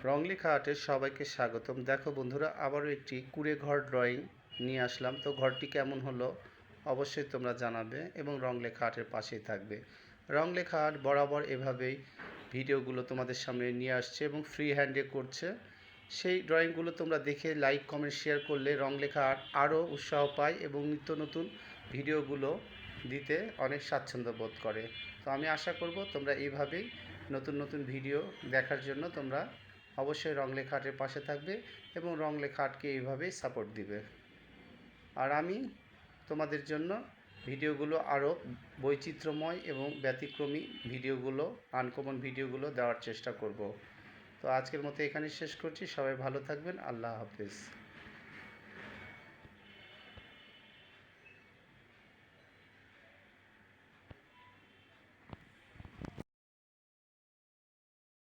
রংলেখা আর্টের সবাইকে স্বাগতম। দেখো বন্ধুরা, আবারও একটি কুঁড়ে ঘর ড্রয়িং নিয়ে আসলাম। তো ঘরটি কেমন হলো অবশ্যই তোমরা জানাবে এবং রংলেখা আর্টের পাশেই থাকবে। রংলেখা আর্ট বরাবর এভাবেই ভিডিওগুলো তোমাদের সামনে নিয়ে আসছে এবং ফ্রি হ্যান্ডে করছে। সেই ড্রয়িংগুলো তোমরা দেখে লাইক কমেন্ট শেয়ার করলে রংলেখা আর্ট আরও উৎসাহ পায় এবং নিত্য নতুন ভিডিওগুলো দিতে অনেক স্বাচ্ছন্দ্য বোধ করে। তো আমি আশা করব তোমরা এইভাবেই নতুন নতুন ভিডিও দেখার জন্য তোমরা অবশ্যই রংলেখা আর্টের পাশে থাকবে এবং রংলেখা আর্টকে এইভাবেই সাপোর্ট দিবে। আর আমি তোমাদের জন্য ভিডিওগুলো আরও বৈচিত্র্যময় এবং ব্যতিক্রমী ভিডিওগুলো, আনকমন ভিডিওগুলো দেওয়ার চেষ্টা করব। তো আজকের মতো এখানেই শেষ করছি। সবাই ভালো থাকবেন। আল্লাহ হাফেজ।